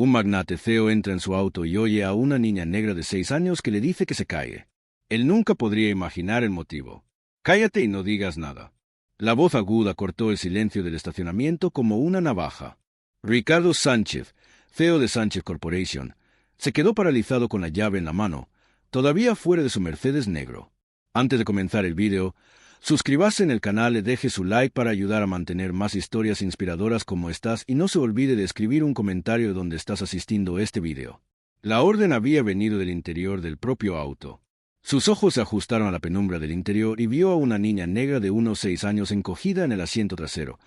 Un magnate feo entra en su auto y oye a una niña negra de 6 años que le dice que se calle. Él nunca podría imaginar el motivo. Cállate y no digas nada. La voz aguda cortó el silencio del estacionamiento como una navaja. Ricardo Sánchez, CEO de Sánchez Corporation, se quedó paralizado con la llave en la mano, todavía fuera de su Mercedes negro. Antes de comenzar el vídeo, suscríbase en el canal y deje su like para ayudar a mantener más historias inspiradoras como estas y no se olvide de escribir un comentario donde estás asistiendo a este vídeo. La orden había venido del interior del propio auto. Sus ojos se ajustaron a la penumbra del interior y vio a una niña negra de unos 6 años encogida en el asiento trasero,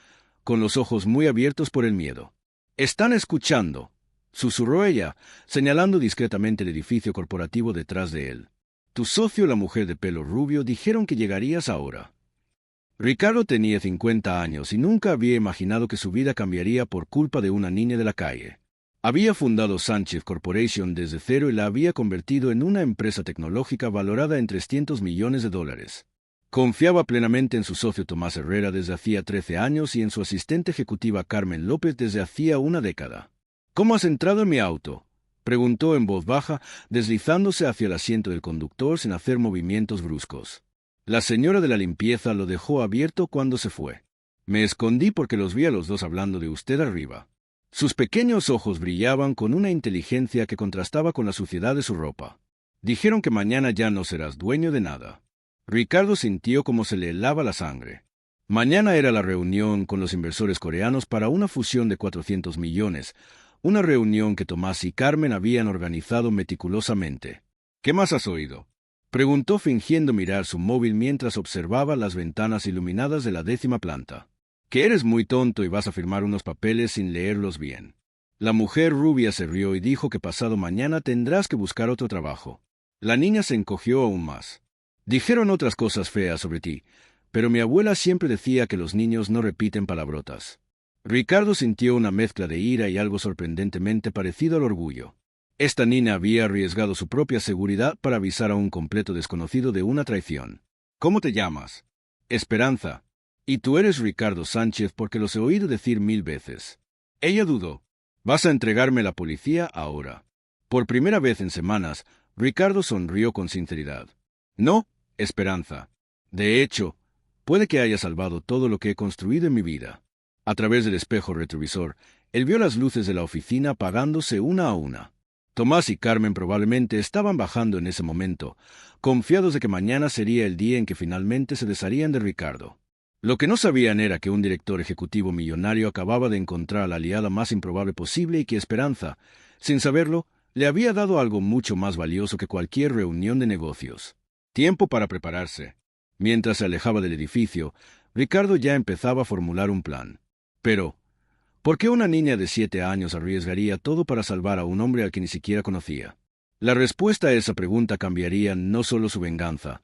con los ojos muy abiertos por el miedo. «Están escuchando», susurró ella, señalando discretamente el edificio corporativo detrás de él. «Tu socio, la mujer de pelo rubio, dijeron que llegarías ahora». Ricardo tenía 50 años y nunca había imaginado que su vida cambiaría por culpa de una niña de la calle. Había fundado Sánchez Corporation desde cero y la había convertido en una empresa tecnológica valorada en $300 millones. Confiaba plenamente en su socio Tomás Herrera desde hacía 13 años y en su asistente ejecutiva Carmen López desde hacía una década. «¿Cómo has entrado en mi auto?», preguntó en voz baja, deslizándose hacia el asiento del conductor sin hacer movimientos bruscos. La señora de la limpieza lo dejó abierto cuando se fue. «Me escondí porque los vi a los dos hablando de usted arriba». Sus pequeños ojos brillaban con una inteligencia que contrastaba con la suciedad de su ropa. «Dijeron que mañana ya no serás dueño de nada». Ricardo sintió como se le helaba la sangre. Mañana era la reunión con los inversores coreanos para una fusión de 400 millones, una reunión que Tomás y Carmen habían organizado meticulosamente. «¿Qué más has oído?», preguntó fingiendo mirar su móvil mientras observaba las ventanas iluminadas de la 10ª planta. «Que eres muy tonto y vas a firmar unos papeles sin leerlos bien». La mujer rubia se rió y dijo que pasado mañana tendrás que buscar otro trabajo. La niña se encogió aún más. «Dijeron otras cosas feas sobre ti, pero mi abuela siempre decía que los niños no repiten palabrotas». Ricardo sintió una mezcla de ira y algo sorprendentemente parecido al orgullo. Esta niña había arriesgado su propia seguridad para avisar a un completo desconocido de una traición. «¿Cómo te llamas?» «Esperanza». «Y tú eres Ricardo Sánchez porque los he oído decir 1000 veces». Ella dudó. «Vas a entregarme a la policía ahora». Por primera vez en semanas, Ricardo sonrió con sinceridad. «No, Esperanza. De hecho, puede que haya salvado todo lo que he construido en mi vida». A través del espejo retrovisor, él vio las luces de la oficina apagándose una a una. Tomás y Carmen probablemente estaban bajando en ese momento, confiados de que mañana sería el día en que finalmente se desharían de Ricardo. Lo que no sabían era que un director ejecutivo millonario acababa de encontrar a la aliada más improbable posible y que Esperanza, sin saberlo, le había dado algo mucho más valioso que cualquier reunión de negocios. Tiempo para prepararse. Mientras se alejaba del edificio, Ricardo ya empezaba a formular un plan. Pero, ¿por qué una niña de 7 años arriesgaría todo para salvar a un hombre al que ni siquiera conocía? La respuesta a esa pregunta cambiaría no solo su venganza,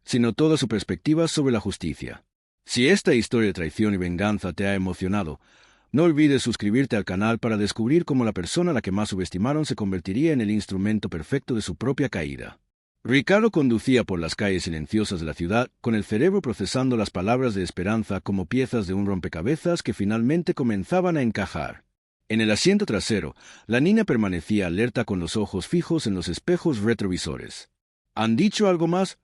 sino toda su perspectiva sobre la justicia. Si esta historia de traición y venganza te ha emocionado, no olvides suscribirte al canal para descubrir cómo la persona a la que más subestimaron se convertiría en el instrumento perfecto de su propia caída. Ricardo conducía por las calles silenciosas de la ciudad, con el cerebro procesando las palabras de Esperanza como piezas de un rompecabezas que finalmente comenzaban a encajar. En el asiento trasero, la niña permanecía alerta con los ojos fijos en los espejos retrovisores. «¿Han dicho algo más?»,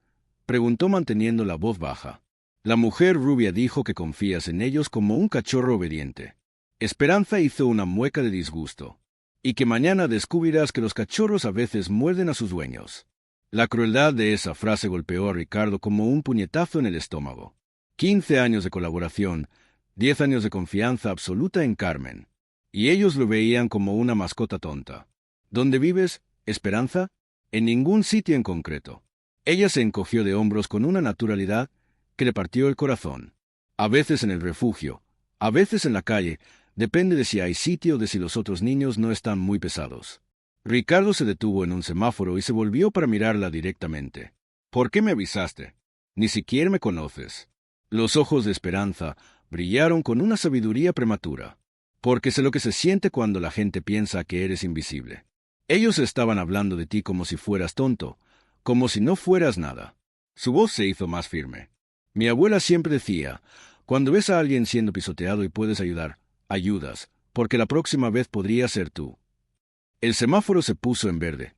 preguntó manteniendo la voz baja. La mujer rubia dijo que confías en ellos como un cachorro obediente. Esperanza hizo una mueca de disgusto. «Y que mañana descubrirás que los cachorros a veces muerden a sus dueños». La crueldad de esa frase golpeó a Ricardo como un puñetazo en el estómago. 15 años de colaboración, 10 años de confianza absoluta en Carmen. Y ellos lo veían como una mascota tonta. «¿Dónde vives, Esperanza?» «En ningún sitio en concreto». Ella se encogió de hombros con una naturalidad que le partió el corazón. «A veces en el refugio, a veces en la calle, depende de si hay sitio o de si los otros niños no están muy pesados». Ricardo se detuvo en un semáforo y se volvió para mirarla directamente. «¿Por qué me avisaste? Ni siquiera me conoces». Los ojos de Esperanza brillaron con una sabiduría prematura. «Porque sé lo que se siente cuando la gente piensa que eres invisible. Ellos estaban hablando de ti como si fueras tonto, como si no fueras nada». Su voz se hizo más firme. «Mi abuela siempre decía, cuando ves a alguien siendo pisoteado y puedes ayudar, ayudas, porque la próxima vez podría ser tú». El semáforo se puso en verde,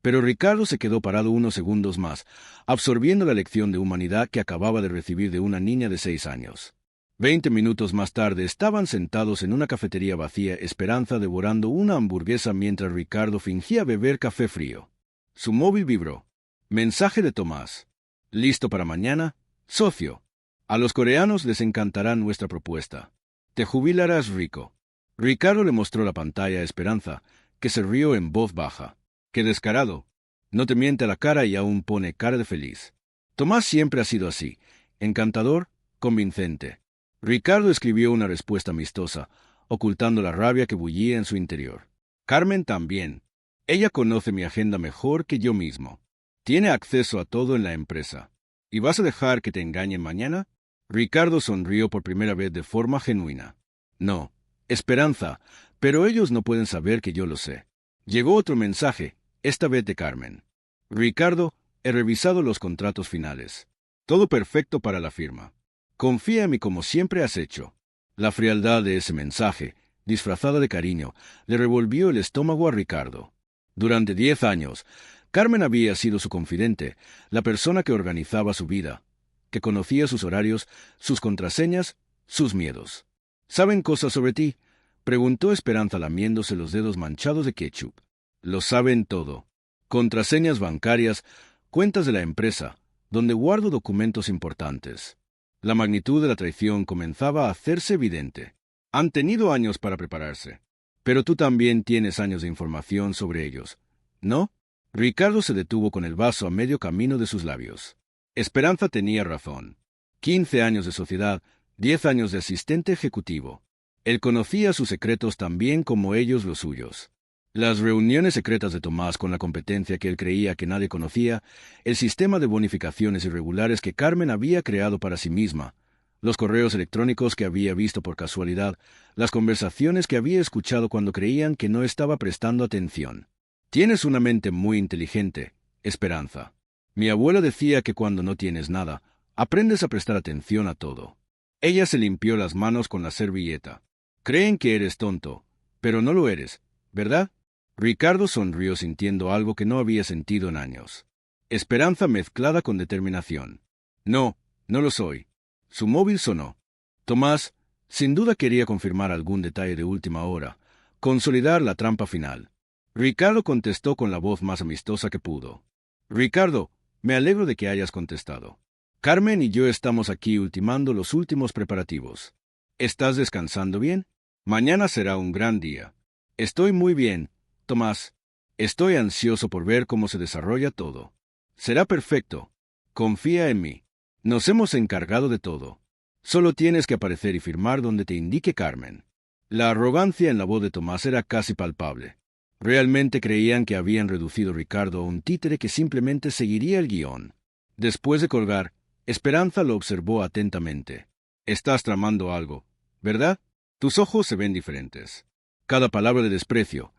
pero Ricardo se quedó parado unos segundos más, absorbiendo la lección de humanidad que acababa de recibir de una niña de 6 años. 20 minutos más tarde estaban sentados en una cafetería vacía, Esperanza devorando una hamburguesa mientras Ricardo fingía beber café frío. Su móvil vibró. Mensaje de Tomás. ¿Listo para mañana? Socio. A los coreanos les encantará nuestra propuesta. Te jubilarás rico. Ricardo le mostró la pantalla a Esperanza, que se rió en voz baja. ¡Qué descarado! No te miente a la cara y aún pone cara de feliz. Tomás siempre ha sido así, encantador, convincente. Ricardo escribió una respuesta amistosa, ocultando la rabia que bullía en su interior. Carmen también. Ella conoce mi agenda mejor que yo mismo. Tiene acceso a todo en la empresa. ¿Y vas a dejar que te engañen mañana? Ricardo sonrió por primera vez de forma genuina. No, Esperanza, pero ellos no pueden saber que yo lo sé. Llegó otro mensaje, esta vez de Carmen. Ricardo, he revisado los contratos finales. Todo perfecto para la firma. Confía en mí como siempre has hecho. La frialdad de ese mensaje, disfrazada de cariño, le revolvió el estómago a Ricardo. Durante 10 años, Carmen había sido su confidente, la persona que organizaba su vida, que conocía sus horarios, sus contraseñas, sus miedos. ¿Saben cosas sobre ti?, preguntó Esperanza lamiéndose los dedos manchados de ketchup. Lo saben todo. Contraseñas bancarias, cuentas de la empresa, donde guardo documentos importantes. La magnitud de la traición comenzaba a hacerse evidente. Han tenido años para prepararse. Pero tú también tienes años de información sobre ellos, ¿no? Ricardo se detuvo con el vaso a medio camino de sus labios. Esperanza tenía razón. 15 años de sociedad, 10 años de asistente ejecutivo. Él conocía sus secretos tan bien como ellos los suyos. Las reuniones secretas de Tomás con la competencia que él creía que nadie conocía, el sistema de bonificaciones irregulares que Carmen había creado para sí misma, los correos electrónicos que había visto por casualidad, las conversaciones que había escuchado cuando creían que no estaba prestando atención. Tienes una mente muy inteligente, Esperanza. Mi abuela decía que cuando no tienes nada, aprendes a prestar atención a todo. Ella se limpió las manos con la servilleta. Creen que eres tonto, pero no lo eres, ¿verdad? Ricardo sonrió sintiendo algo que no había sentido en años. Esperanza mezclada con determinación. No, no lo soy. Su móvil sonó. Tomás, sin duda quería confirmar algún detalle de última hora, consolidar la trampa final. Ricardo contestó con la voz más amistosa que pudo. Ricardo, me alegro de que hayas contestado. Carmen y yo estamos aquí ultimando los últimos preparativos. ¿Estás descansando bien? Mañana será un gran día. Estoy muy bien, Tomás. Estoy ansioso por ver cómo se desarrolla todo. Será perfecto. Confía en mí. Nos hemos encargado de todo. Solo tienes que aparecer y firmar donde te indique Carmen. La arrogancia en la voz de Tomás era casi palpable. Realmente creían que habían reducido a Ricardo a un títere que simplemente seguiría el guión. Después de colgar, Esperanza lo observó atentamente. Estás tramando algo, ¿verdad? Tus ojos se ven diferentes. Cada palabra de desprecio,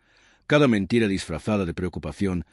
cada mentira disfrazada de preocupación,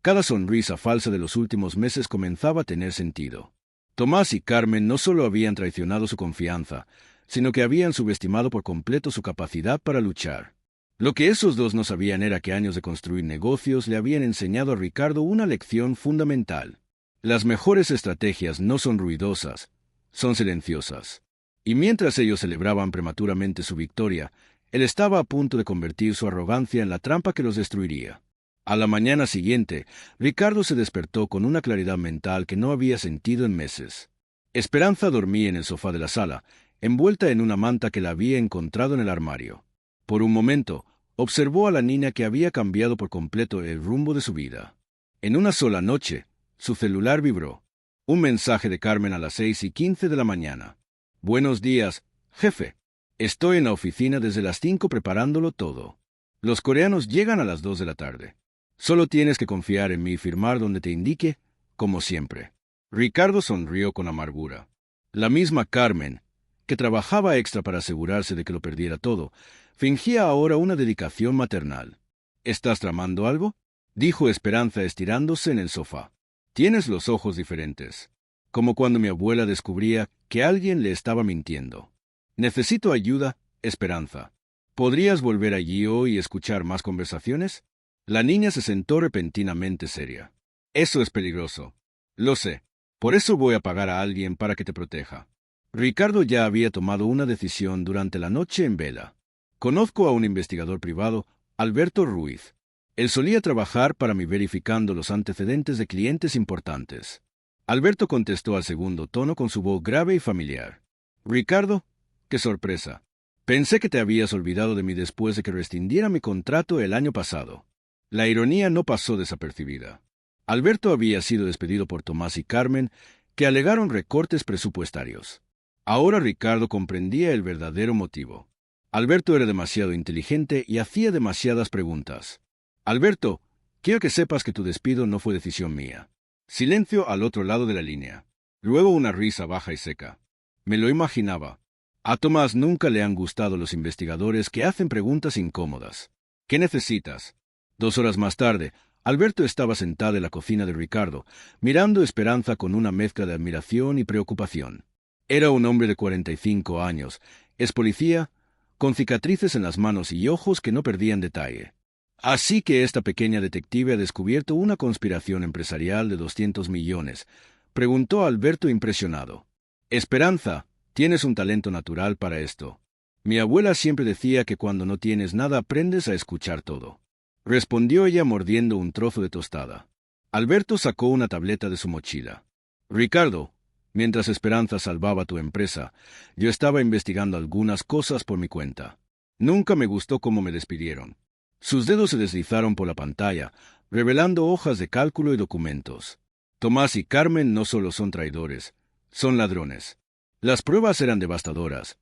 cada sonrisa falsa de los últimos meses comenzaba a tener sentido. Tomás y Carmen no solo habían traicionado su confianza, sino que habían subestimado por completo su capacidad para luchar. Lo que esos dos no sabían era que años de construir negocios le habían enseñado a Ricardo una lección fundamental. Las mejores estrategias no son ruidosas, son silenciosas. Y mientras ellos celebraban prematuramente su victoria, él estaba a punto de convertir su arrogancia en la trampa que los destruiría. A la mañana siguiente, Ricardo se despertó con una claridad mental que no había sentido en meses. Esperanza dormía en el sofá de la sala, envuelta en una manta que la había encontrado en el armario. Por un momento, observó a la niña que había cambiado por completo el rumbo de su vida. En una sola noche, su celular vibró. Un mensaje de Carmen a las 6:15 de la mañana. Buenos días, jefe. Estoy en la oficina desde las 5 preparándolo todo. Los coreanos llegan a las 2 de la tarde. Solo tienes que confiar en mí y firmar donde te indique, como siempre. Ricardo sonrió con amargura. La misma Carmen, que trabajaba extra para asegurarse de que lo perdiera todo, fingía ahora una dedicación maternal. ¿Estás tramando algo?, dijo Esperanza estirándose en el sofá. Tienes los ojos diferentes, como cuando mi abuela descubría que alguien le estaba mintiendo. Necesito ayuda, Esperanza. ¿Podrías volver allí hoy y escuchar más conversaciones? La niña se sentó repentinamente seria. Eso es peligroso. Lo sé. Por eso voy a pagar a alguien para que te proteja. Ricardo ya había tomado una decisión durante la noche en vela. Conozco a un investigador privado, Alberto Ruiz. Él solía trabajar para mí verificando los antecedentes de clientes importantes. Alberto contestó al segundo tono con su voz grave y familiar. Ricardo, qué sorpresa. Pensé que te habías olvidado de mí después de que rescindiera mi contrato el año pasado. La ironía no pasó desapercibida. Alberto había sido despedido por Tomás y Carmen, que alegaron recortes presupuestarios. Ahora Ricardo comprendía el verdadero motivo. Alberto era demasiado inteligente y hacía demasiadas preguntas. Alberto, quiero que sepas que tu despido no fue decisión mía. Silencio al otro lado de la línea. Luego una risa baja y seca. Me lo imaginaba. A Tomás nunca le han gustado los investigadores que hacen preguntas incómodas. ¿Qué necesitas? 2 horas más tarde, Alberto estaba sentado en la cocina de Ricardo, mirando a Esperanza con una mezcla de admiración y preocupación. Era un hombre de 45 años, es policía, con cicatrices en las manos y ojos que no perdían detalle. Así que esta pequeña detective ha descubierto una conspiración empresarial de 200 millones, preguntó Alberto impresionado. Esperanza, tienes un talento natural para esto. Mi abuela siempre decía que cuando no tienes nada aprendes a escuchar todo. Respondió ella mordiendo un trozo de tostada. Alberto sacó una tableta de su mochila. Ricardo, mientras Esperanza salvaba tu empresa, yo estaba investigando algunas cosas por mi cuenta. Nunca me gustó cómo me despidieron. Sus dedos se deslizaron por la pantalla, revelando hojas de cálculo y documentos. Tomás y Carmen no solo son traidores, son ladrones. Las pruebas eran devastadoras.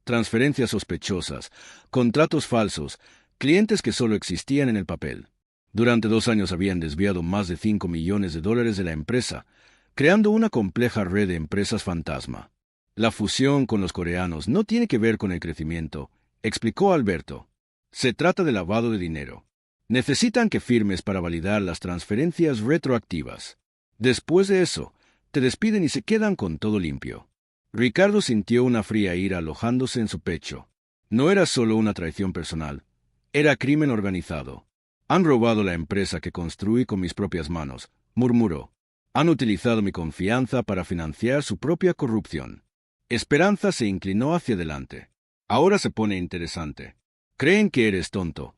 Transferencias sospechosas, contratos falsos, clientes que solo existían en el papel. Durante 2 años habían desviado más de $5 millones de la empresa, creando una compleja red de empresas fantasma. La fusión con los coreanos no tiene que ver con el crecimiento, explicó Alberto. Se trata de lavado de dinero. Necesitan que firmes para validar las transferencias retroactivas. Después de eso, te despiden y se quedan con todo limpio. Ricardo sintió una fría ira alojándose en su pecho. No era solo una traición personal, era crimen organizado. Han robado la empresa que construí con mis propias manos, murmuró. Han utilizado mi confianza para financiar su propia corrupción. Esperanza se inclinó hacia adelante. Ahora se pone interesante. Creen que eres tonto,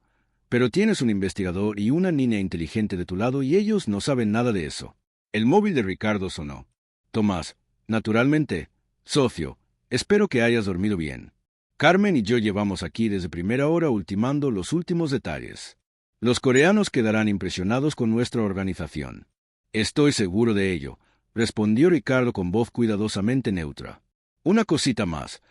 pero tienes un investigador y una niña inteligente de tu lado y ellos no saben nada de eso. El móvil de Ricardo sonó. Tomás, naturalmente, socio, espero que hayas dormido bien. Carmen y yo llevamos aquí desde primera hora ultimando los últimos detalles. Los coreanos quedarán impresionados con nuestra organización. Estoy seguro de ello, respondió Ricardo con voz cuidadosamente neutra. Una cosita más.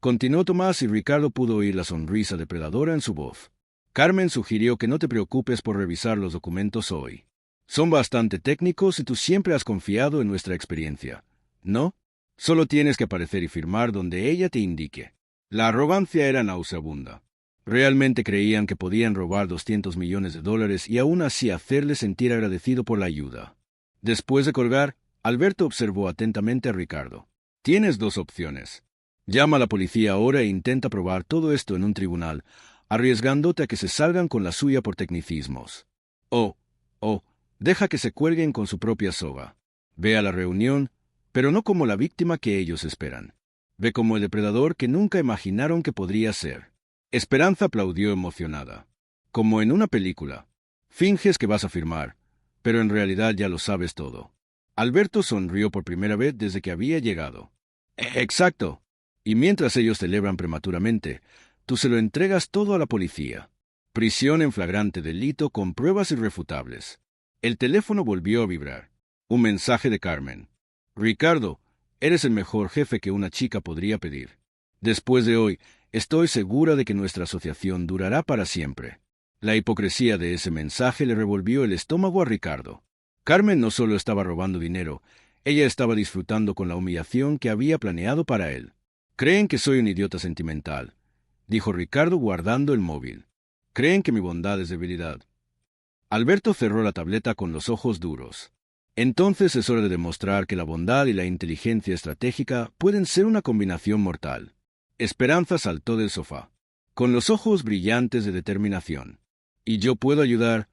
Continuó Tomás y Ricardo pudo oír la sonrisa depredadora en su voz. Carmen sugirió que no te preocupes por revisar los documentos hoy. Son bastante técnicos y tú siempre has confiado en nuestra experiencia, ¿no? Solo tienes que aparecer y firmar donde ella te indique. La arrogancia era nauseabunda. Realmente creían que podían robar $200 millones y aún así hacerle sentir agradecido por la ayuda. Después de colgar, Alberto observó atentamente a Ricardo. Tienes 2 opciones. Llama a la policía ahora e intenta probar todo esto en un tribunal, arriesgándote a que se salgan con la suya por tecnicismos. O, deja que se cuelguen con su propia soga. Ve a la reunión, pero no como la víctima que ellos esperan. Ve como el depredador que nunca imaginaron que podría ser. Esperanza aplaudió emocionada. Como en una película. Finges que vas a firmar, pero en realidad ya lo sabes todo. Alberto sonrió por primera vez desde que había llegado. Exacto. Y mientras ellos celebran prematuramente, tú se lo entregas todo a la policía. Prisión en flagrante delito con pruebas irrefutables. El teléfono volvió a vibrar. Un mensaje de Carmen. Ricardo, eres el mejor jefe que una chica podría pedir. Después de hoy, estoy segura de que nuestra asociación durará para siempre. La hipocresía de ese mensaje le revolvió el estómago a Ricardo. Carmen no solo estaba robando dinero, ella estaba disfrutando con la humillación que había planeado para él. Creen que soy un idiota sentimental, dijo Ricardo guardando el móvil. Creen que mi bondad es debilidad. Alberto cerró la tableta con los ojos duros. Entonces es hora de demostrar que la bondad y la inteligencia estratégica pueden ser una combinación mortal. Esperanza saltó del sofá, con los ojos brillantes de determinación. ¿Y yo puedo ayudar?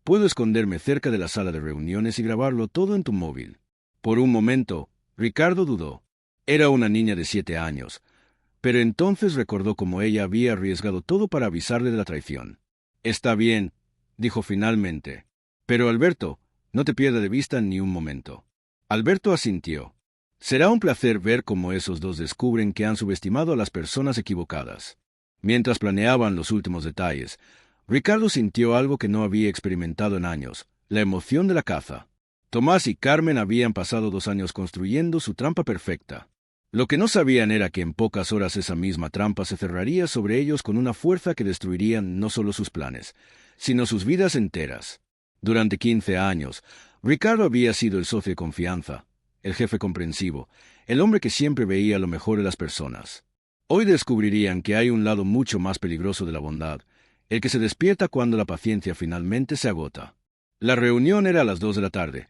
Puedo esconderme cerca de la sala de reuniones y grabarlo todo en tu móvil. Por un momento, Ricardo dudó. Era una niña de 7 años, pero entonces recordó cómo ella había arriesgado todo para avisarle de la traición. Está bien, dijo finalmente. Pero Alberto, no te pierda de vista ni un momento. Alberto asintió. Será un placer ver cómo esos dos descubren que han subestimado a las personas equivocadas. Mientras planeaban los últimos detalles, Ricardo sintió algo que no había experimentado en años, la emoción de la caza. Tomás y Carmen habían pasado 2 años construyendo su trampa perfecta. Lo que no sabían era que en pocas horas esa misma trampa se cerraría sobre ellos con una fuerza que destruiría no solo sus planes, sino sus vidas enteras. Durante 15 años, Ricardo había sido el socio de confianza, el jefe comprensivo, el hombre que siempre veía lo mejor de las personas. Hoy descubrirían que hay un lado mucho más peligroso de la bondad, el que se despierta cuando la paciencia finalmente se agota. La reunión era a las 2 de la tarde,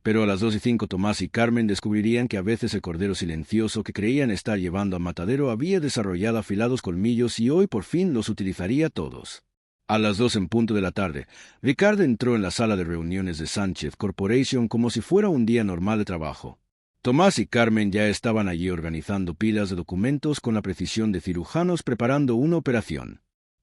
pero a las 2:05 Tomás y Carmen descubrirían que a veces el cordero silencioso que creían estar llevando al matadero había desarrollado afilados colmillos y hoy por fin los utilizaría todos. A las 2 en punto de la tarde, Ricardo entró en la sala de reuniones de Sánchez Corporation como si fuera un día normal de trabajo. Tomás y Carmen ya estaban allí organizando pilas de documentos con la precisión de cirujanos preparando una operación.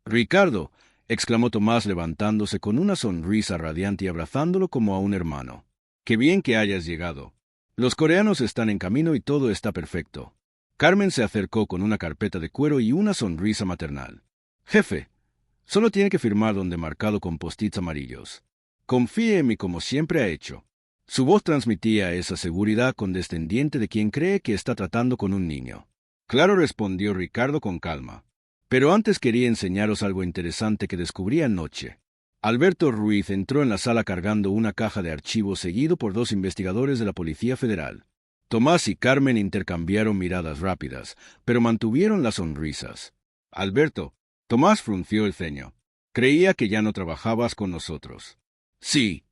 «Ricardo», exclamó Tomás levantándose con una sonrisa radiante y abrazándolo como a un hermano. «Qué bien que hayas llegado. Los coreanos están en camino y todo está perfecto». Carmen se acercó con una carpeta de cuero y una sonrisa maternal. «Jefe, solo tiene que firmar donde marcado con post-its amarillos. Confíe en mí como siempre ha hecho». Su voz transmitía esa seguridad condescendiente de quien cree que está tratando con un niño. «Claro», respondió Ricardo con calma. «Pero antes quería enseñaros algo interesante que descubrí anoche». Alberto Ruiz entró en la sala cargando una caja de archivos seguido por 2 investigadores de la Policía Federal. Tomás y Carmen intercambiaron miradas rápidas, pero mantuvieron las sonrisas. «Alberto», Tomás frunció el ceño. «Creía que ya no trabajabas con nosotros». «Sí,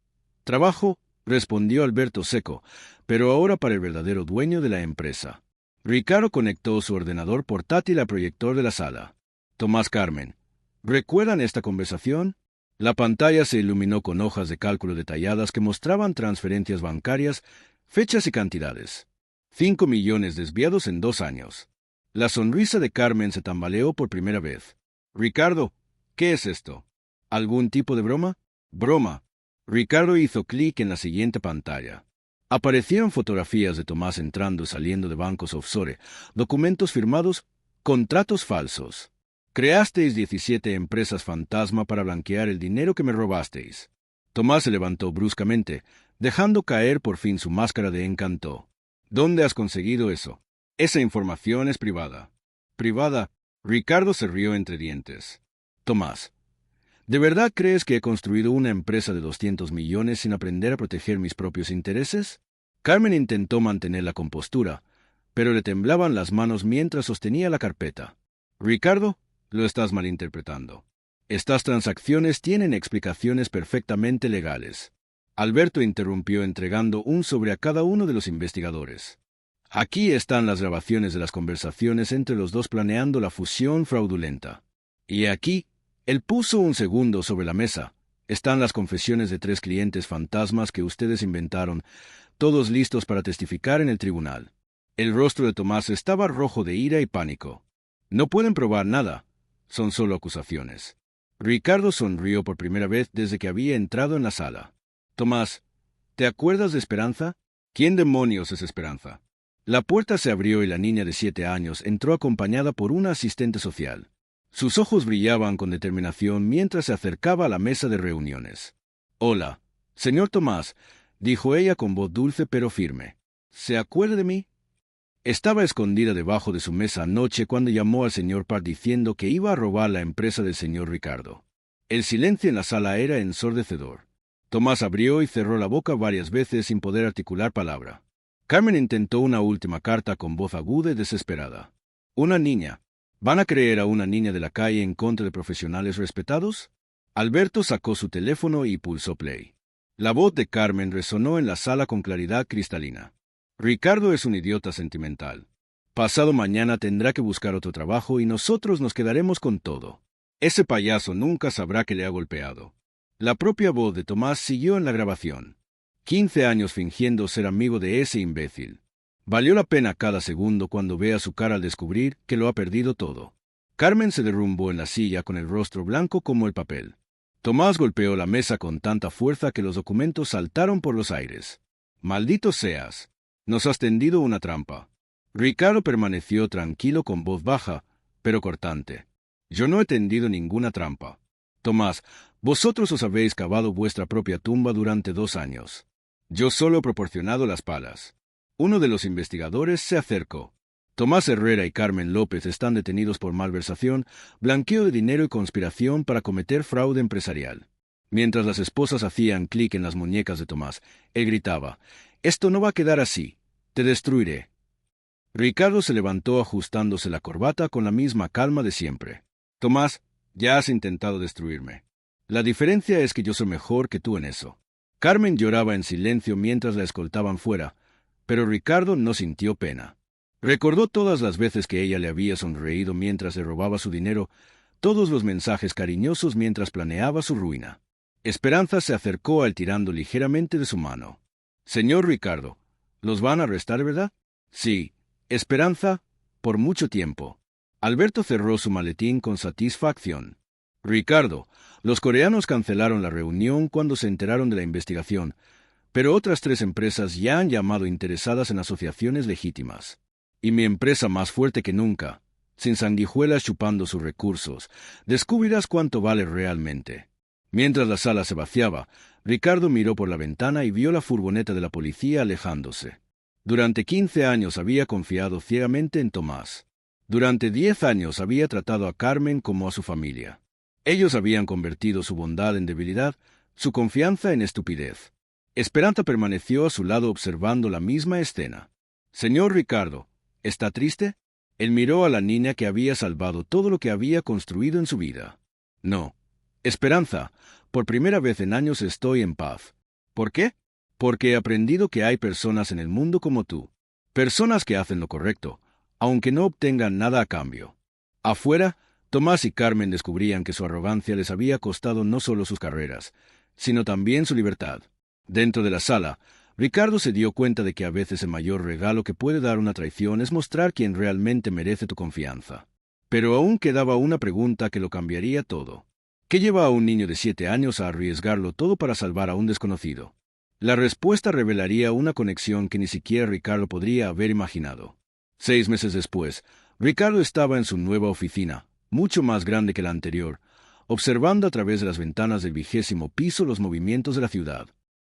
trabajo», respondió Alberto seco, «pero ahora para el verdadero dueño de la empresa». Ricardo conectó su ordenador portátil al proyector de la sala. Tomás, Carmen, ¿recuerdan esta conversación? La pantalla se iluminó con hojas de cálculo detalladas que mostraban transferencias bancarias, fechas y cantidades. 5 millones desviados en 2 años. La sonrisa de Carmen se tambaleó por primera vez. «Ricardo, ¿qué es esto? ¿Algún tipo de broma?» «Broma». Ricardo hizo clic en la siguiente pantalla. Aparecieron fotografías de Tomás entrando y saliendo de bancos offshore, documentos firmados, contratos falsos. «Creasteis 17 empresas fantasma para blanquear el dinero que me robasteis». Tomás se levantó bruscamente, dejando caer por fin su máscara de encanto. «¿Dónde has conseguido eso? Esa información es privada». «¿Privada?» Ricardo se rió entre dientes. «Tomás, ¿de verdad crees que he construido una empresa de 200 millones sin aprender a proteger mis propios intereses?» Carmen intentó mantener la compostura, pero le temblaban las manos mientras sostenía la carpeta. «Ricardo, lo estás malinterpretando. Estas transacciones tienen explicaciones perfectamente legales». Alberto interrumpió entregando un sobre a cada uno de los investigadores. «Aquí están las grabaciones de las conversaciones entre los dos planeando la fusión fraudulenta. Y aquí», él puso un segundo sobre la mesa, «están las confesiones de 3 clientes fantasmas que ustedes inventaron, todos listos para testificar en el tribunal». El rostro de Tomás estaba rojo de ira y pánico. «No pueden probar nada. Son solo acusaciones». Ricardo sonrió por primera vez desde que había entrado en la sala. «Tomás, ¿te acuerdas de Esperanza? ¿Quién demonios es Esperanza?» La puerta se abrió y la niña de 7 años entró acompañada por una asistente social. Sus ojos brillaban con determinación mientras se acercaba a la mesa de reuniones. «Hola, señor Tomás», dijo ella con voz dulce pero firme. «¿Se acuerda de mí?» Estaba escondida debajo de su mesa anoche cuando llamó al señor Parr diciendo que iba a robar la empresa del señor Ricardo. El silencio en la sala era ensordecedor. Tomás abrió y cerró la boca varias veces sin poder articular palabra. Carmen intentó una última carta con voz aguda y desesperada. «Una niña. ¿Van a creer a una niña de la calle en contra de profesionales respetados?» Alberto sacó su teléfono y pulsó play. La voz de Carmen resonó en la sala con claridad cristalina. «Ricardo es un idiota sentimental. Pasado mañana tendrá que buscar otro trabajo y nosotros nos quedaremos con todo. Ese payaso nunca sabrá que le ha golpeado». La propia voz de Tomás siguió en la grabación. 15 años fingiendo ser amigo de ese imbécil. Valió la pena cada segundo cuando vea su cara al descubrir que lo ha perdido todo. Carmen se derrumbó en la silla con el rostro blanco como el papel. Tomás golpeó la mesa con tanta fuerza que los documentos saltaron por los aires. «Maldito seas. Nos has tendido una trampa». Ricardo permaneció tranquilo con voz baja, pero cortante. «Yo no he tendido ninguna trampa. Tomás, vosotros os habéis cavado vuestra propia tumba durante 2 años. Yo solo he proporcionado las palas». Uno de los investigadores se acercó. Tomás Herrera y Carmen López están detenidos por malversación, blanqueo de dinero y conspiración para cometer fraude empresarial. Mientras las esposas hacían clic en las muñecas de Tomás, él gritaba: «Esto no va a quedar así. Te destruiré». Ricardo se levantó ajustándose la corbata con la misma calma de siempre. «Tomás, ya has intentado destruirme. La diferencia es que yo soy mejor que tú en eso». Carmen lloraba en silencio mientras la escoltaban fuera, pero Ricardo no sintió pena. Recordó todas las veces que ella le había sonreído mientras le robaba su dinero, todos los mensajes cariñosos mientras planeaba su ruina. Esperanza se acercó a él tirando ligeramente de su mano. «Señor Ricardo, ¿los van a arrestar, verdad?» «Sí, Esperanza, por mucho tiempo». Alberto cerró su maletín con satisfacción. «Ricardo, los coreanos cancelaron la reunión cuando se enteraron de la investigación, pero otras 3 empresas ya han llamado interesadas en asociaciones legítimas. Y mi empresa más fuerte que nunca, sin sanguijuelas chupando sus recursos, descubrirás cuánto vale realmente». Mientras la sala se vaciaba, Ricardo miró por la ventana y vio la furgoneta de la policía alejándose. Durante 15 años había confiado ciegamente en Tomás. Durante 10 años había tratado a Carmen como a su familia. Ellos habían convertido su bondad en debilidad, su confianza en estupidez. Esperanza permaneció a su lado observando la misma escena. «Señor Ricardo, ¿está triste?» Él miró a la niña que había salvado todo lo que había construido en su vida. «No. Esperanza, por primera vez en años estoy en paz». «¿Por qué?» «Porque he aprendido que hay personas en el mundo como tú. Personas que hacen lo correcto, aunque no obtengan nada a cambio». Afuera, Tomás y Carmen descubrían que su arrogancia les había costado no solo sus carreras, sino también su libertad. Dentro de la sala, Ricardo se dio cuenta de que a veces el mayor regalo que puede dar una traición es mostrar quién realmente merece tu confianza. Pero aún quedaba una pregunta que lo cambiaría todo. ¿Qué lleva a un niño de 7 años a arriesgarlo todo para salvar a un desconocido? La respuesta revelaría una conexión que ni siquiera Ricardo podría haber imaginado. 6 meses después, Ricardo estaba en su nueva oficina, mucho más grande que la anterior, observando a través de las ventanas del 20º piso los movimientos de la ciudad.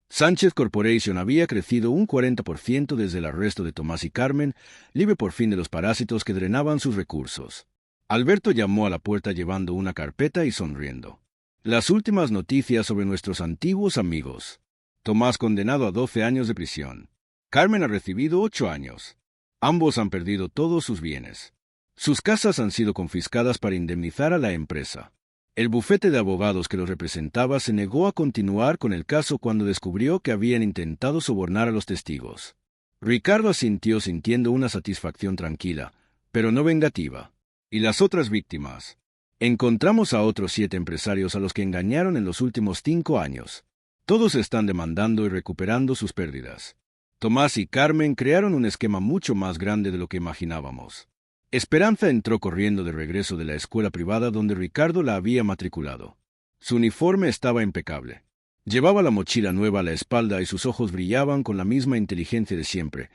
Sánchez Corporation había crecido un 40% desde el arresto de Tomás y Carmen, libre por fin de los parásitos que drenaban sus recursos. Alberto llamó a la puerta llevando una carpeta y sonriendo. «Las últimas noticias sobre nuestros antiguos amigos. Tomás condenado a 12 años de prisión. Carmen ha recibido 8 años. Ambos han perdido todos sus bienes. Sus casas han sido confiscadas para indemnizar a la empresa». El bufete de abogados que los representaba se negó a continuar con el caso cuando descubrió que habían intentado sobornar a los testigos. Ricardo asintió sintiendo una satisfacción tranquila, pero no vengativa. ¿Y las otras víctimas? Encontramos a otros 7 empresarios a los que engañaron en los últimos 5 años. Todos están demandando y recuperando sus pérdidas. Tomás y Carmen crearon un esquema mucho más grande de lo que imaginábamos. Esperanza entró corriendo de regreso de la escuela privada donde Ricardo la había matriculado. Su uniforme estaba impecable. Llevaba la mochila nueva a la espalda y sus ojos brillaban con la misma inteligencia de siempre,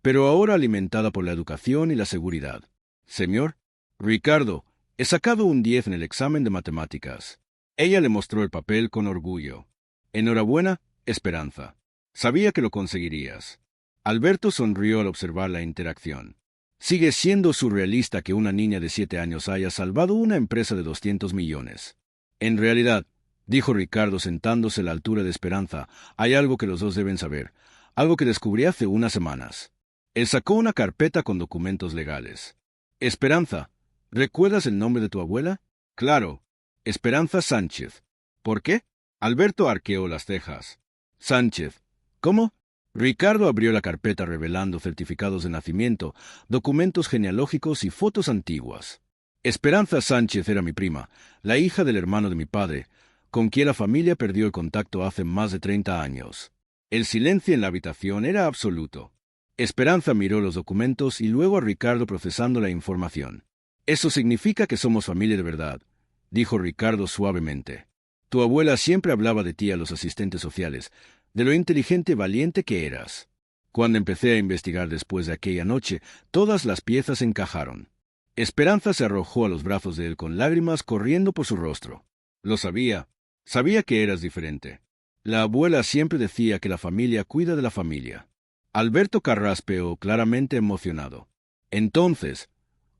pero ahora alimentada por la educación y la seguridad. «Señor, Ricardo, he sacado un 10 en el examen de matemáticas». Ella le mostró el papel con orgullo. «Enhorabuena, Esperanza. Sabía que lo conseguirías». Alberto sonrió al observar la interacción. Sigue siendo surrealista que una niña de 7 años haya salvado una empresa de 200 millones. En realidad, dijo Ricardo sentándose a la altura de Esperanza, hay algo que los dos deben saber, algo que descubrí hace unas semanas. Él sacó una carpeta con documentos legales. Esperanza, ¿recuerdas el nombre de tu abuela? Claro, Esperanza Sánchez. ¿Por qué? Alberto arqueó las cejas. Sánchez. ¿Cómo? Ricardo abrió la carpeta revelando certificados de nacimiento, documentos genealógicos y fotos antiguas. Esperanza Sánchez era mi prima, la hija del hermano de mi padre. con quien la familia perdió el contacto hace más de 30 años. El silencio en la habitación era absoluto. Esperanza miró los documentos y luego a Ricardo procesando la información. «Eso significa que somos familia de verdad», dijo Ricardo suavemente. «Tu abuela siempre hablaba de ti a los asistentes sociales, de lo inteligente y valiente que eras. Cuando empecé a investigar después de aquella noche, todas las piezas encajaron». Esperanza se arrojó a los brazos de él con lágrimas corriendo por su rostro. Lo sabía. Sabía que eras diferente. La abuela siempre decía que la familia cuida de la familia. Alberto carraspeó claramente emocionado. Entonces,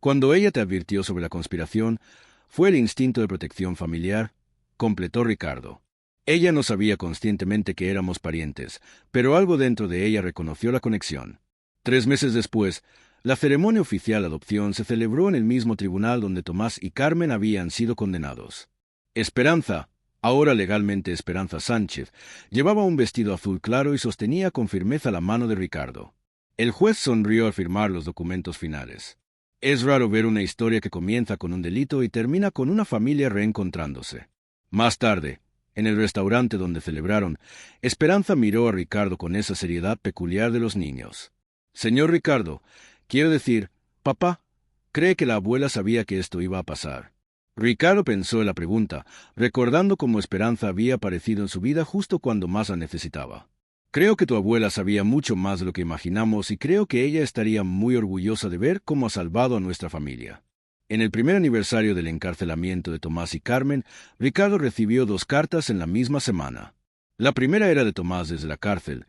cuando ella te advirtió sobre la conspiración, fue el instinto de protección familiar, completó Ricardo. Ella no sabía conscientemente que éramos parientes, pero algo dentro de ella reconoció la conexión. 3 meses después, la ceremonia oficial de adopción se celebró en el mismo tribunal donde Tomás y Carmen habían sido condenados. Esperanza, ahora legalmente Esperanza Sánchez, llevaba un vestido azul claro y sostenía con firmeza la mano de Ricardo. El juez sonrió al firmar los documentos finales. Es raro ver una historia que comienza con un delito y termina con una familia reencontrándose. Más tarde, en el restaurante donde celebraron, Esperanza miró a Ricardo con esa seriedad peculiar de los niños. «Señor Ricardo, quiero decir, papá, ¿cree que la abuela sabía que esto iba a pasar?» Ricardo pensó en la pregunta, recordando cómo Esperanza había aparecido en su vida justo cuando más la necesitaba. «Creo que tu abuela sabía mucho más de lo que imaginamos y creo que ella estaría muy orgullosa de ver cómo ha salvado a nuestra familia». En el primer aniversario del encarcelamiento de Tomás y Carmen, Ricardo recibió 2 cartas en la misma semana. La primera era de Tomás desde la cárcel,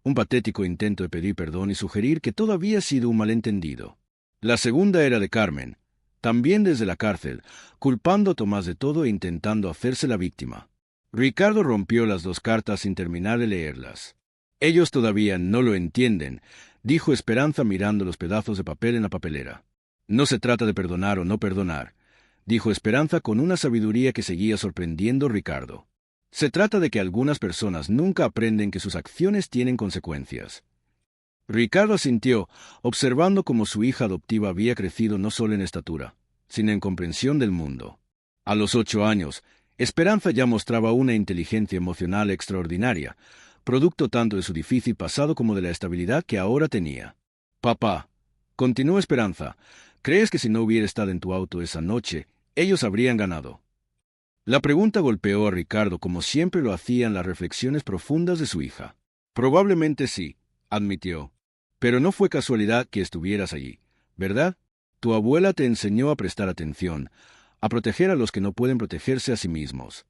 un patético intento de pedir perdón y sugerir que todo había sido un malentendido. La segunda era de Carmen, también desde la cárcel, culpando a Tomás de todo e intentando hacerse la víctima. Ricardo rompió las 2 cartas sin terminar de leerlas. «Ellos todavía no lo entienden», dijo Esperanza mirando los pedazos de papel en la papelera. «No se trata de perdonar o no perdonar», dijo Esperanza con una sabiduría que seguía sorprendiendo a Ricardo. «Se trata de que algunas personas nunca aprenden que sus acciones tienen consecuencias». Ricardo asintió, observando cómo su hija adoptiva había crecido no solo en estatura, sino en comprensión del mundo. A los 8 años, Esperanza ya mostraba una inteligencia emocional extraordinaria, producto tanto de su difícil pasado como de la estabilidad que ahora tenía. «Papá», continuó Esperanza, «¿crees que si no hubiera estado en tu auto esa noche, ellos habrían ganado?» La pregunta golpeó a Ricardo como siempre lo hacían las reflexiones profundas de su hija. «Probablemente sí», admitió. «Pero no fue casualidad que estuvieras allí, ¿verdad? Tu abuela te enseñó a prestar atención, a proteger a los que no pueden protegerse a sí mismos.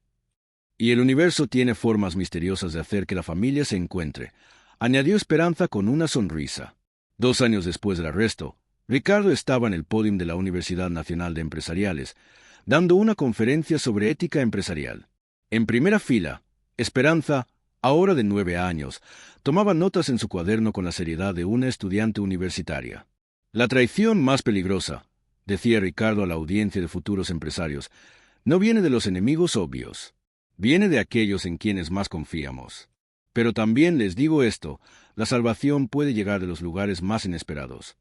Y el universo tiene formas misteriosas de hacer que la familia se encuentre», añadió Esperanza con una sonrisa. 2 años después del arresto, Ricardo estaba en el pódium de la Universidad Nacional de Empresariales, dando una conferencia sobre ética empresarial. En primera fila, Esperanza, ahora de 9 años, tomaba notas en su cuaderno con la seriedad de una estudiante universitaria. «La traición más peligrosa», decía Ricardo a la audiencia de futuros empresarios, «no viene de los enemigos obvios. Viene de aquellos en quienes más confiamos. Pero también les digo esto, la salvación puede llegar de los lugares más inesperados».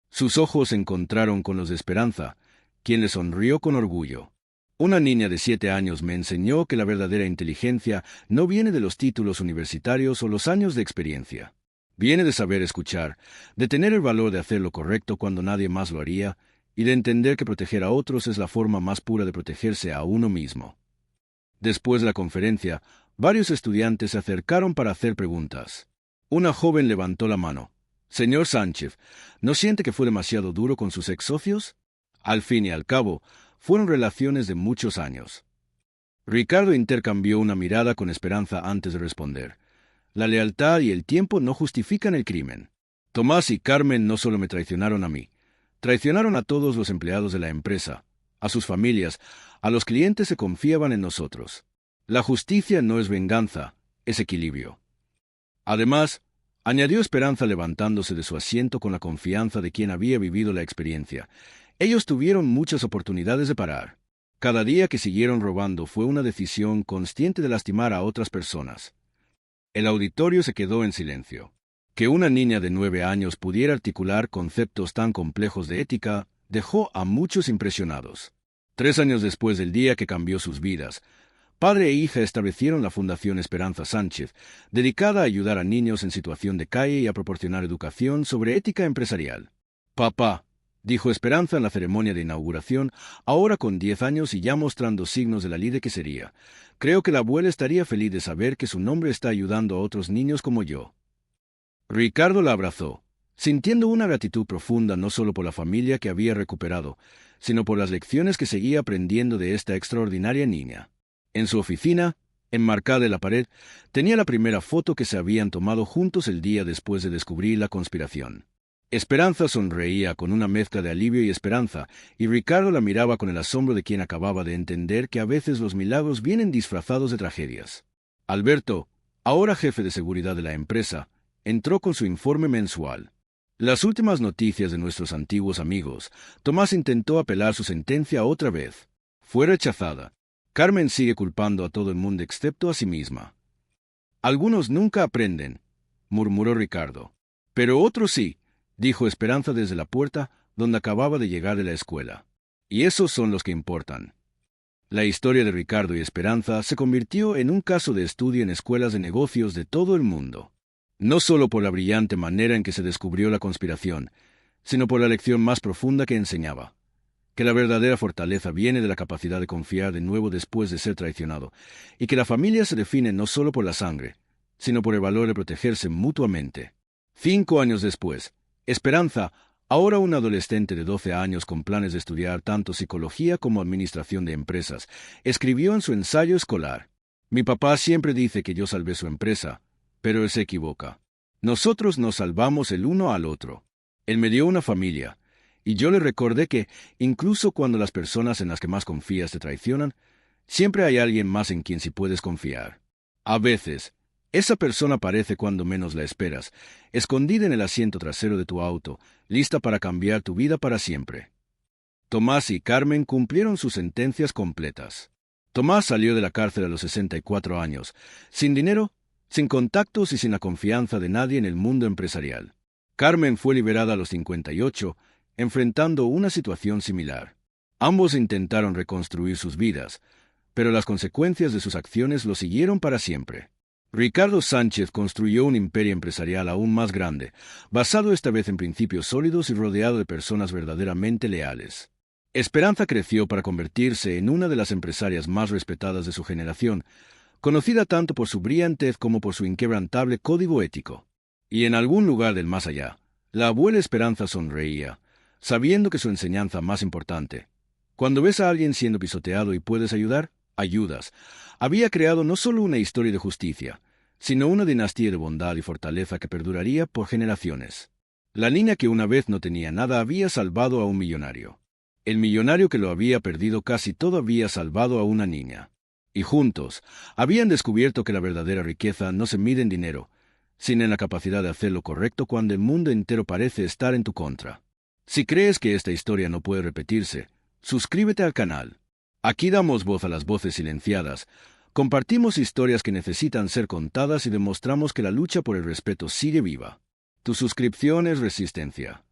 Sus ojos se encontraron con los de Esperanza, quien le sonrió con orgullo. «Una niña de 7 años me enseñó que la verdadera inteligencia no viene de los títulos universitarios o los años de experiencia. Viene de saber escuchar, de tener el valor de hacer lo correcto cuando nadie más lo haría, y de entender que proteger a otros es la forma más pura de protegerse a uno mismo». Después de la conferencia, varios estudiantes se acercaron para hacer preguntas. Una joven levantó la mano. «Señor Sánchez, ¿no siente que fue demasiado duro con sus ex socios? Al fin y al cabo, fueron relaciones de muchos años». Ricardo intercambió una mirada con Esperanza antes de responder. «La lealtad y el tiempo no justifican el crimen. Tomás y Carmen no solo me traicionaron a mí, traicionaron a todos los empleados de la empresa, a sus familias, a los clientes que confiaban en nosotros. La justicia no es venganza, es equilibrio». Además, añadió Esperanza levantándose de su asiento con la confianza de quien había vivido la experiencia, ellos tuvieron muchas oportunidades de parar. Cada día que siguieron robando fue una decisión consciente de lastimar a otras personas. El auditorio se quedó en silencio. Que una niña de 9 años pudiera articular conceptos tan complejos de ética dejó a muchos impresionados. 3 años después del día que cambió sus vidas, Padre e hija establecieron la Fundación Esperanza Sánchez, dedicada a ayudar a niños en situación de calle y a proporcionar educación sobre ética empresarial. Papá, dijo Esperanza en la ceremonia de inauguración, ahora con 10 años y ya mostrando signos de la líder que sería. Creo que la abuela estaría feliz de saber que su nombre está ayudando a otros niños como yo. Ricardo la abrazó, sintiendo una gratitud profunda no solo por la familia que había recuperado, sino por las lecciones que seguía aprendiendo de esta extraordinaria niña. En su oficina, enmarcada en la pared, tenía la primera foto que se habían tomado juntos el día después de descubrir la conspiración. Esperanza sonreía con una mezcla de alivio y esperanza, y Ricardo la miraba con el asombro de quien acababa de entender que a veces los milagros vienen disfrazados de tragedias. Alberto, ahora jefe de seguridad de la empresa, entró con su informe mensual. Las últimas noticias de nuestros antiguos amigos. Tomás intentó apelar su sentencia otra vez. Fue rechazada. Carmen sigue culpando a todo el mundo excepto a sí misma. Algunos nunca aprenden, murmuró Ricardo. Pero otros sí, dijo Esperanza desde la puerta donde acababa de llegar de la escuela. Y esos son los que importan. La historia de Ricardo y Esperanza se convirtió en un caso de estudio en escuelas de negocios de todo el mundo. No solo por la brillante manera en que se descubrió la conspiración, sino por la lección más profunda que enseñaba. Que la verdadera fortaleza viene de la capacidad de confiar de nuevo después de ser traicionado, y que la familia se define no solo por la sangre, sino por el valor de protegerse mutuamente. 5 años después, Esperanza, ahora una adolescente de 12 años con planes de estudiar tanto psicología como administración de empresas, escribió en su ensayo escolar: «Mi papá siempre dice que yo salvé su empresa, pero él se equivoca. Nosotros nos salvamos el uno al otro. Él me dio una familia, y yo le recordé que, incluso cuando las personas en las que más confías te traicionan, siempre hay alguien más en quien sí puedes confiar. A veces, esa persona aparece cuando menos la esperas, escondida en el asiento trasero de tu auto, lista para cambiar tu vida para siempre». Tomás y Carmen cumplieron sus sentencias completas. Tomás salió de la cárcel a los 64 años, sin dinero, sin contactos y sin la confianza de nadie en el mundo empresarial. Carmen fue liberada a los 58, enfrentando una situación similar. Ambos intentaron reconstruir sus vidas, pero las consecuencias de sus acciones lo siguieron para siempre. Ricardo Sánchez construyó un imperio empresarial aún más grande, basado esta vez en principios sólidos y rodeado de personas verdaderamente leales. Esperanza creció para convertirse en una de las empresarias más respetadas de su generación, conocida tanto por su brillantez como por su inquebrantable código ético. Y en algún lugar del más allá, la abuela Esperanza sonreía, sabiendo que su enseñanza más importante: cuando ves a alguien siendo pisoteado y puedes ayudar, ayudas, había creado no solo una historia de justicia, sino una dinastía de bondad y fortaleza que perduraría por generaciones. La niña que una vez no tenía nada había salvado a un millonario. El millonario que lo había perdido casi todo había salvado a una niña. Y juntos habían descubierto que la verdadera riqueza no se mide en dinero, sino en la capacidad de hacer lo correcto cuando el mundo entero parece estar en tu contra. Si crees que esta historia no puede repetirse, suscríbete al canal. Aquí damos voz a las voces silenciadas, compartimos historias que necesitan ser contadas y demostramos que la lucha por el respeto sigue viva. Tu suscripción es resistencia.